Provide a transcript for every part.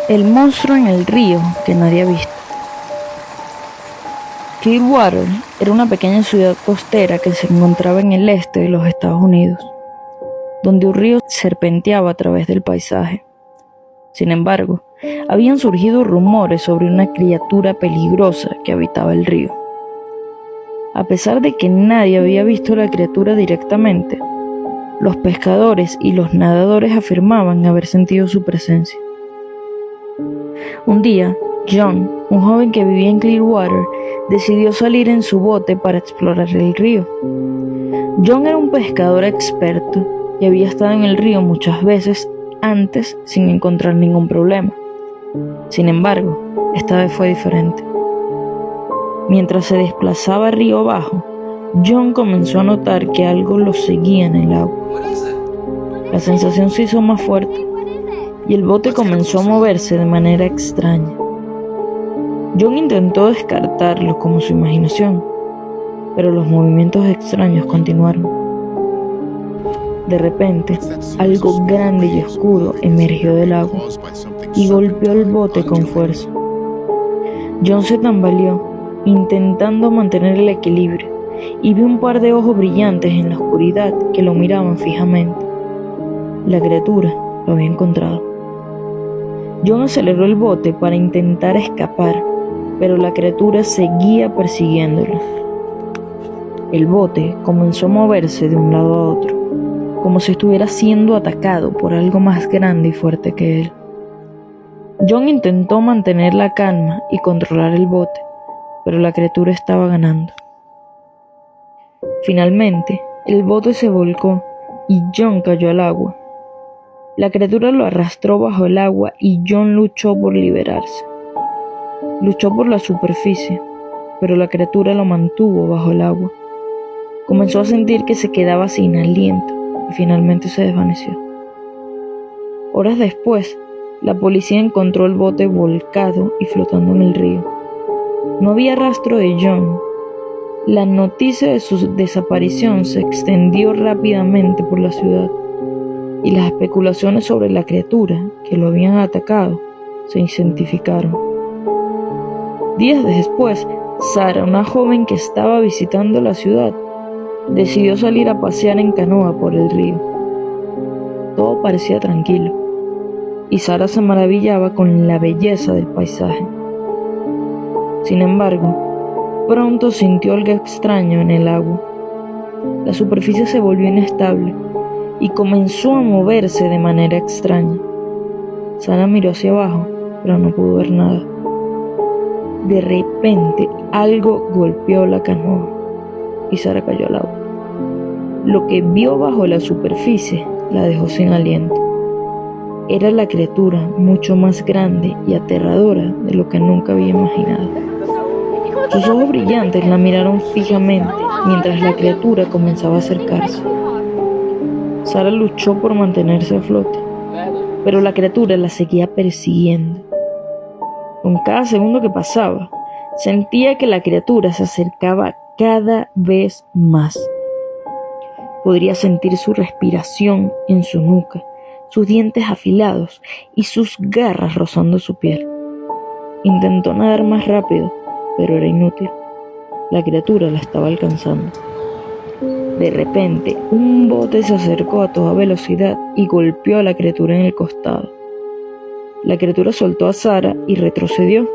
El monstruo en el río que nadie ha visto. Clearwater era una pequeña ciudad costera que se encontraba en el este de los Estados Unidos, donde un río serpenteaba a través del paisaje. Sin embargo, habían surgido rumores sobre una criatura peligrosa que habitaba el río. A pesar de que nadie había visto la criatura directamente, los pescadores y los nadadores afirmaban haber sentido su presencia. Un día, John, un joven que vivía en Clearwater, decidió salir en su bote para explorar el río. John era un pescador experto y había estado en el río muchas veces antes sin encontrar ningún problema. Sin embargo, esta vez fue diferente. Mientras se desplazaba río abajo, John comenzó a notar que algo lo seguía en el agua. La sensación se hizo más fuerte y el bote comenzó a moverse de manera extraña. John intentó descartarlo como su imaginación, pero los movimientos extraños continuaron. De repente, algo grande y oscuro emergió del agua y golpeó el bote con fuerza. John se tambaleó, intentando mantener el equilibrio, y vio un par de ojos brillantes en la oscuridad que lo miraban fijamente. La criatura lo había encontrado. John aceleró el bote para intentar escapar, pero la criatura seguía persiguiéndolo. El bote comenzó a moverse de un lado a otro, como si estuviera siendo atacado por algo más grande y fuerte que él. John intentó mantener la calma y controlar el bote, pero la criatura estaba ganando. Finalmente, el bote se volcó y John cayó al agua. La criatura lo arrastró bajo el agua y John luchó por liberarse. Luchó por la superficie, pero la criatura lo mantuvo bajo el agua. Comenzó a sentir que se quedaba sin aliento y finalmente se desvaneció. Horas después, la policía encontró el bote volcado y flotando en el río. No había rastro de John. La noticia de su desaparición se extendió rápidamente por la ciudad, y las especulaciones sobre la criatura que lo habían atacado se intensificaron. Días después, Sarah, una joven que estaba visitando la ciudad, decidió salir a pasear en canoa por el río. Todo parecía tranquilo, y Sarah se maravillaba con la belleza del paisaje. Sin embargo, pronto sintió algo extraño en el agua. La superficie se volvió inestable y comenzó a moverse de manera extraña. Sarah miró hacia abajo, pero no pudo ver nada. De repente, algo golpeó la canoa y Sarah cayó al agua. Lo que vio bajo la superficie la dejó sin aliento. Era la criatura mucho más grande y aterradora de lo que nunca había imaginado. Sus ojos brillantes la miraron fijamente mientras la criatura comenzaba a acercarse. Sarah luchó por mantenerse a flote, pero la criatura la seguía persiguiendo. Con cada segundo que pasaba, sentía que la criatura se acercaba cada vez más. Podría sentir su respiración en su nuca, sus dientes afilados y sus garras rozando su piel. Intentó nadar más rápido, pero era inútil. La criatura la estaba alcanzando. De repente, un bote se acercó a toda velocidad y golpeó a la criatura en el costado. La criatura soltó a Sarah y retrocedió.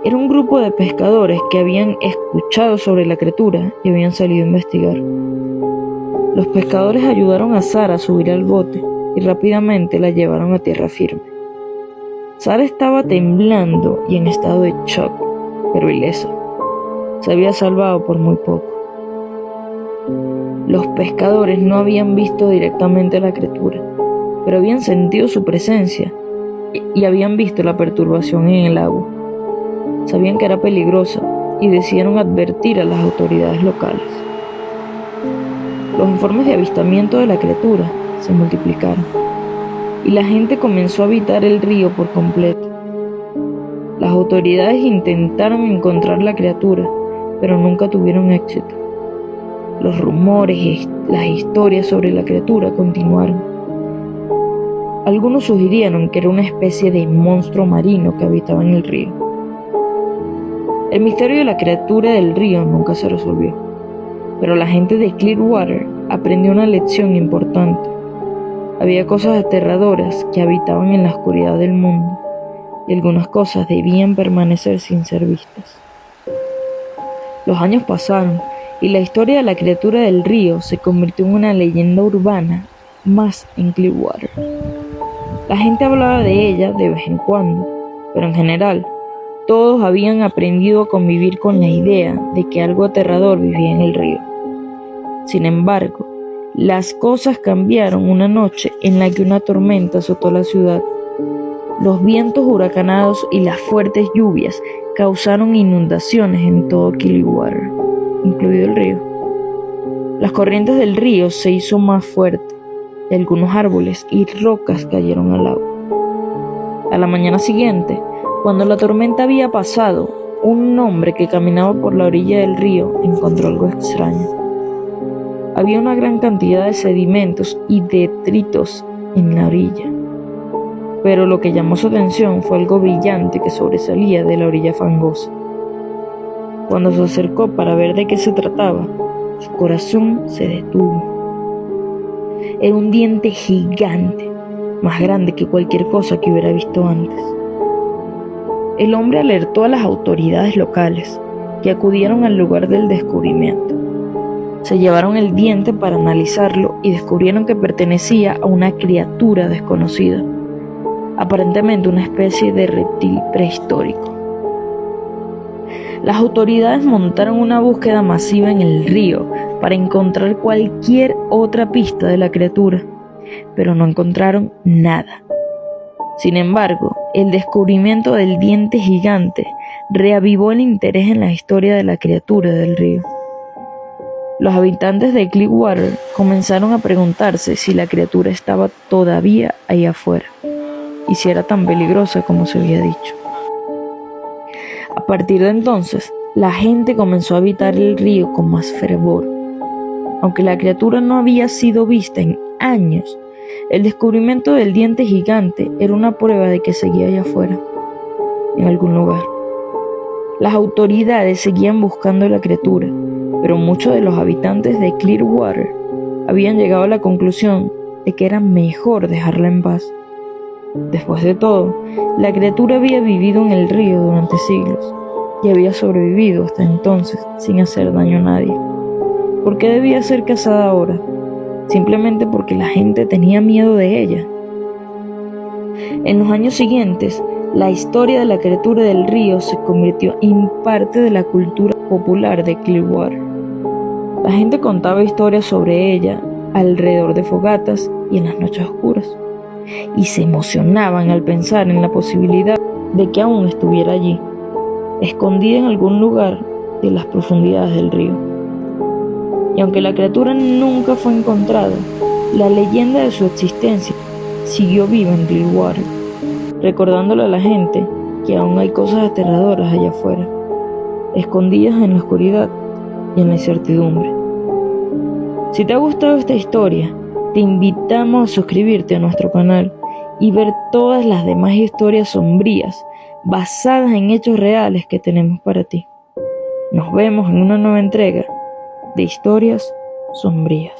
Era un grupo de pescadores que habían escuchado sobre la criatura y habían salido a investigar. Los pescadores ayudaron a Sarah a subir al bote y rápidamente la llevaron a tierra firme. Sarah estaba temblando y en estado de shock, pero ilesa. Se había salvado por muy poco. Los pescadores no habían visto directamente a la criatura, pero habían sentido su presencia y habían visto la perturbación en el agua. Sabían que era peligrosa y decidieron advertir a las autoridades locales. Los informes de avistamiento de la criatura se multiplicaron y la gente comenzó a habitar el río por completo. Las autoridades intentaron encontrar la criatura, pero nunca tuvieron éxito. Los rumores y las historias sobre la criatura continuaron. Algunos sugirieron que era una especie de monstruo marino que habitaba en el río. El misterio de la criatura del río nunca se resolvió, pero la gente de Clearwater aprendió una lección importante. Había cosas aterradoras que habitaban en la oscuridad del mundo, y algunas cosas debían permanecer sin ser vistas. Los años pasaron, y la historia de la criatura del río se convirtió en una leyenda urbana más en Clearwater. La gente hablaba de ella de vez en cuando, pero en general, todos habían aprendido a convivir con la idea de que algo aterrador vivía en el río. Sin embargo, las cosas cambiaron una noche en la que una tormenta azotó la ciudad. Los vientos huracanados y las fuertes lluvias causaron inundaciones en todo Clearwater, incluido el río. Las corrientes del río se hizo más fuerte y algunos árboles y rocas cayeron al agua. A la mañana siguiente, cuando la tormenta había pasado, un hombre que caminaba por la orilla del río encontró algo extraño. Había una gran cantidad de sedimentos y detritos en la orilla, pero lo que llamó su atención fue algo brillante que sobresalía de la orilla fangosa. Cuando se acercó para ver de qué se trataba, su corazón se detuvo. Era un diente gigante, más grande que cualquier cosa que hubiera visto antes. El hombre alertó a las autoridades locales, que acudieron al lugar del descubrimiento. Se llevaron el diente para analizarlo y descubrieron que pertenecía a una criatura desconocida, aparentemente una especie de reptil prehistórico. Las autoridades montaron una búsqueda masiva en el río para encontrar cualquier otra pista de la criatura, pero no encontraron nada. Sin embargo, el descubrimiento del diente gigante reavivó el interés en la historia de la criatura del río. Los habitantes de Clearwater comenzaron a preguntarse si la criatura estaba todavía ahí afuera y si era tan peligrosa como se había dicho. A partir de entonces, la gente comenzó a habitar el río con más fervor. Aunque la criatura no había sido vista en años, el descubrimiento del diente gigante era una prueba de que seguía allá afuera, en algún lugar. Las autoridades seguían buscando la criatura, pero muchos de los habitantes de Clearwater habían llegado a la conclusión de que era mejor dejarla en paz. Después de todo, la criatura había vivido en el río durante siglos y había sobrevivido hasta entonces sin hacer daño a nadie. ¿Por qué debía ser cazada ahora? Simplemente porque la gente tenía miedo de ella. En los años siguientes, la historia de la criatura del río se convirtió en parte de la cultura popular de Clearwater. La gente contaba historias sobre ella alrededor de fogatas y en las noches oscuras, y se emocionaban al pensar en la posibilidad de que aún estuviera allí, escondida en algún lugar de las profundidades del río. Y aunque la criatura nunca fue encontrada, la leyenda de su existencia siguió viva en Clearwater, recordándole a la gente que aún hay cosas aterradoras allá afuera, escondidas en la oscuridad y en la incertidumbre. Si te ha gustado esta historia, te invitamos a suscribirte a nuestro canal y ver todas las demás historias sombrías basadas en hechos reales que tenemos para ti. Nos vemos en una nueva entrega de Historias Sombrías.